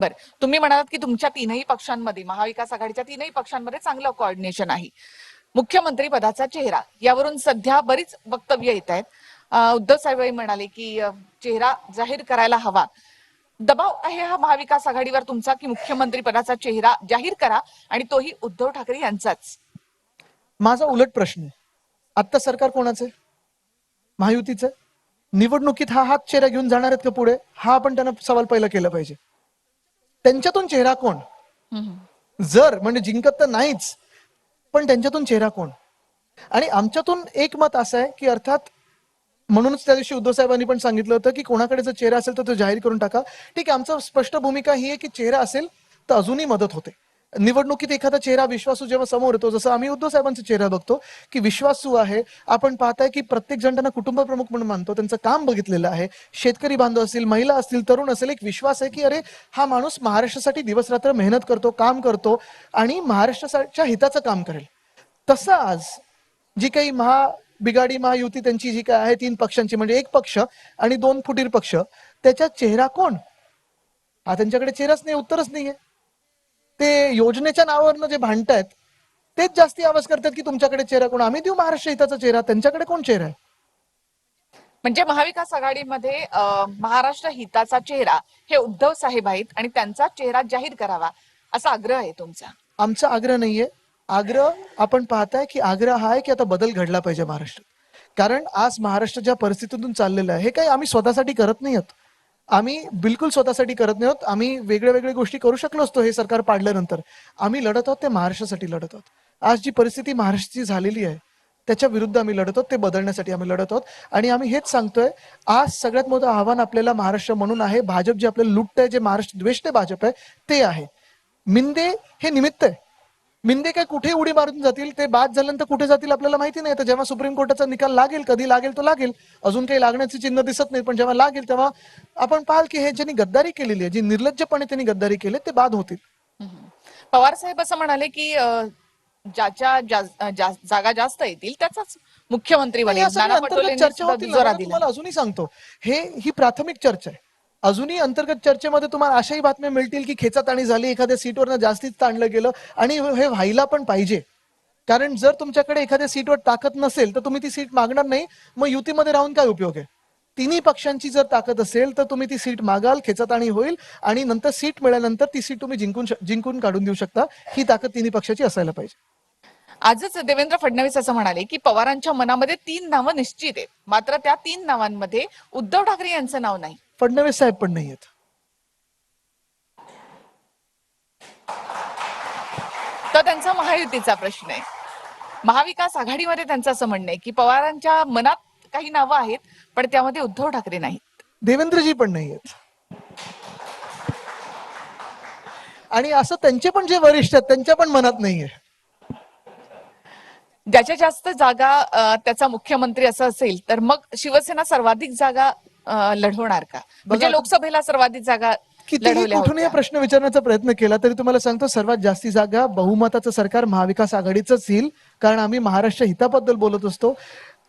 बर, तुम्ही म्हणालात की तुमच्या तीनही पक्षांमध्ये, महाविकास आघाडीच्या तीनही पक्षांमध्ये चांगलं कोऑर्डिनेशन आहे. मुख्यमंत्री पदाचा चेहरा यावरून सध्या बरीच वक्तव्य येत आहेत. उद्धव साहेबही म्हणाले की चेहरा जाहीर करायला हवा. दबाव आहे हा महाविकास आघाडीवर तुमचा की मुख्यमंत्री पदाचा चेहरा जाहीर करा आणि तोही उद्धव ठाकरे यांचाच? माझा उलट प्रश्न आहे, आता सरकार कोणाचं आहे? महायुतीचं. निवडणुकीत हा हात चेहरा घेऊन जाणार आहेत का पुढे? हा आपण त्यांना सवाल पहिला केला पाहिजे. त्यांच्यातून चेहरा कोण? जर म्हणजे जिंकत तर नाहीच, पण त्यांच्यातून चेहरा कोण? आणि आमच्यातून एक मत असं आहे की अर्थात म्हणूनच त्या दिवशी उद्धव साहेबांनी पण सांगितलं होतं की कोणाकडे जर चेहरा असेल तर तो जाहीर करून टाका. ठीक आहे, आमचं स्पष्ट भूमिका ही आहे की चेहरा असेल तर अजूनही मदत होते. निवडणुकीत एखादा चेहरा विश्वासू जेव्हा समोर येतो, जसं आम्ही उद्धव साहेबांचा चेहरा बघतो की विश्वासू आहे. आपण पाहताय की प्रत्येक जण त्यांना कुटुंब प्रमुख म्हणून मानतो, त्यांचं काम बघितलेलं आहे. शेतकरी बांधव असतील, महिला असतील, तरुण असेल, एक विश्वास आहे की अरे हा माणूस महाराष्ट्रासाठी दिवस रात्र मेहनत करतो, काम करतो आणि महाराष्ट्राच्या हिताचं काम करेल. तसं आज जी काही बिगाडी महायुती त्यांची जी काय आहे, तीन पक्षांची म्हणजे एक पक्ष आणि दोन फुटीर पक्ष, त्याच्यात चेहरा कोण? हा त्यांच्याकडे चेहराच नाही, उत्तरच नाहीये. ते योजनेच्या नावावरनं जे भांडतायत तेच जास्ती आवाज करतात की तुमच्याकडे चेहरा कोण? आम्ही देऊ महाराष्ट्र हिताचा चेहरा, त्यांच्याकडे कोण चेहरा आहे? म्हणजे महाविकास आघाडीमध्ये महाराष्ट्र हिताचा चेहरा हे उद्धव साहेब आहेत आणि त्यांचा चेहरा जाहीर करावा असा आग्रह आहे तुमचा? आमचा आग्रह नाहीये. आग्रह आपण पाहताय की आग्रह हा आहे की आता बदल घडला पाहिजे महाराष्ट्रात. कारण आज महाराष्ट्र ज्या परिस्थितीतून चाललेलं आहे, हे काही आम्ही स्वतःसाठी करत नाही आहोत. आम्ही बिलकुल स्वतःसाठी करत नाही आहोत. आम्ही वेगळ्या गोष्टी करू शकलो असतो हे सरकार पाडल्यानंतर. आम्ही लढत आहोत ते महाराष्ट्रासाठी लढत आहोत. आज जी परिस्थिती महाराष्ट्राची झालेली आहे त्याच्या विरुद्ध आम्ही लढत आहोत, ते बदलण्यासाठी आम्ही लढत आहोत. आणि आम्ही हेच सांगतोय, आज सगळ्यात मोठं आव्हान आपल्याला महाराष्ट्र म्हणून आहे. भाजप जे आपल्याला लुटत आहे, जे महाराष्ट्र द्वेष भाजप आहे ते आहे. मिंदे हे निमित्त आहे. मिंदे काय कुठे उडी मारून जातील, ते बाद झाल्यानंतर कुठे जातील आपल्याला माहिती नाही. तर जेव्हा सुप्रीम कोर्टाचा निकाल लागेल, कधी लागेल तो लागेल, अजून काही लागण्याचे चिन्ह दिसत नाही, पण जेव्हा लागेल तेव्हा आपण पाहाल की हे ज्यांनी गद्दारी केलेली आहे, जी निर्लज्जपणे त्यांनी गद्दारी केली, ते बाद होतील. पवार साहेब असं म्हणाले की ज्याच्या जागा जास्त येतील त्याचाच मुख्यमंत्री बनेल. नाना पटोलेंनी चर्चा सुद्धा होतील. दुजोरा दिला. तुम्हाला अजूनही सांगतो, ही प्राथमिक चर्चा आहे. अजूनही अंतर्गत चर्चेमध्ये तुम्हाला अशाही बातम्या मिळतील की खेचाताणी झाली, एखाद्या सीटवरनं जास्तीच ताणलं गेलं, आणि हे व्हायला पण पाहिजे. कारण जर तुमच्याकडे एखाद्या सीटवर ताकद नसेल तर तुम्ही ती सीट मागणार नाही. मग युतीमध्ये राहून काय उपयोग आहे? तिन्ही पक्षांची जर ताकद असेल तर तुम्ही ती सीट मागाल, खेचाताणी होईल आणि नंतर सीट मिळाल्यानंतर ती सीट तुम्ही जिंकून काढून देऊ शकता. ही ताकद तिन्ही पक्षाची असायला पाहिजे. आजच देवेंद्र फडणवीस असं म्हणाले की पवारांच्या मनामध्ये 3 नावं निश्चित आहेत, मात्र त्या 3 नावांमध्ये उद्धव ठाकरे यांचं नाव नाही. फडणवीस साहेब पण नाही आहेत. तर त्यांचा महायुतीचा प्रश्न आहे. महाविकास आघाडीमध्ये त्यांचं असं म्हणणं आहे की पवारांच्या मनात काही नावं आहेत पण त्यामध्ये उद्धव ठाकरे नाहीत. देवेंद्रजी पण नाही आहेत. आणि असं त्यांचे पण जे वरिष्ठ आहेत त्यांच्या पण मनात नाहीये. ज्याच्या जास्त जागा त्याचा मुख्यमंत्री असं असेल तर मग शिवसेना सर्वाधिक जागा लढवणार का? म्हणजे लोकसभेला सर्वाधिक जागा कितीही कुठूनही प्रश्न विचारण्याचा प्रयत्न केला तरी तुम्हाला सांगतो, सर्वात जास्ती जागा बहुमताचं सरकार महाविकास आघाडीचंच येईल. कारण आम्ही महाराष्ट्र हिताबद्दल बोलत असतो.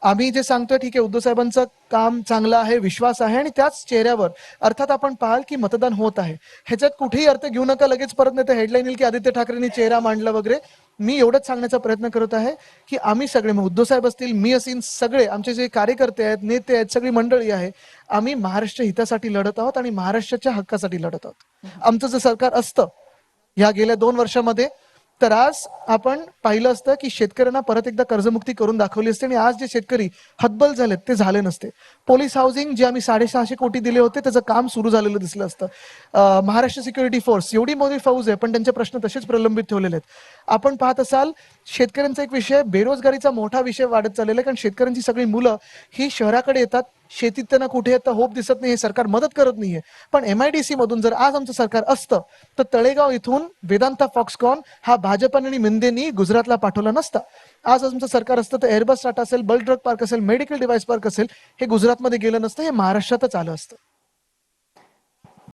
आम्ही जे सांगतोय ठीक आहे, उद्धव साहेबांचं काम चांगलं आहे, विश्वास आहे, आणि त्याच चेहऱ्यावर अर्थात आपण पाहाल की मतदान होत आहे. ह्याच्यात कुठेही अर्थ घेऊ नका लगेच परत, नाही तर हेडलाईन येईल की आदित्य ठाकरेंनी चेहरा मांडला वगैरे. मी एवढंच सांगण्याचा प्रयत्न करत आहे की आम्ही सगळे, उद्धव साहेब असतील, मी असेल, सगळे आमचे जे कार्यकर्ते आहेत, नेते आहेत, सगळी मंडळी आहे, आम्ही महाराष्ट्र हितासाठी लढत आहोत आणि महाराष्ट्राच्या हक्कासाठी लढत आहोत. आमचं जर सरकार असतं या गेल्या 2 वर्षामध्ये तर आज आपण पाहिलं असतं की शेतकऱ्यांना परत एकदा कर्जमुक्ती करून दाखवली असते आणि आज जे शेतकरी हतबल झालेत ते झाले नसते. पोलीस हाऊसिंग जे आम्ही 650 कोटी दिले होते त्याचं काम सुरू झालेलं दिसलं असतं. महाराष्ट्र सिक्युरिटी फोर्स, एवढी मोठी फौज आहे पण त्यांचे प्रश्न तसेच प्रलंबित ठेवलेले आहेत. आपण पाहत असाल शेतकऱ्यांचा एक विषय, बेरोजगारीचा मोठा विषय वाढत चाललेला आहे. कारण शेतकऱ्यांची सगळी मुलं ही शहराकडे येतात, शेतीत त्यांना कुठे येतं होप दिसत नाही, हे सरकार मदत करत नाहीये. पण MIDC मधून जर आज आमचं सरकार असतं तर तळेगाव इथून वेदांता फॉक्सकॉन हा भाजपा आणि मिंदेनी गुजरातला पाठवला नसता. आज आमचं सरकार असतं तर एअरबस टाटा असेल, बल्क ड्रग पार्क असेल, मेडिकल डिव्हाइस पार्क असेल, हे गुजरातमध्ये गेलं नसतं, हे महाराष्ट्रातच आलं असतं.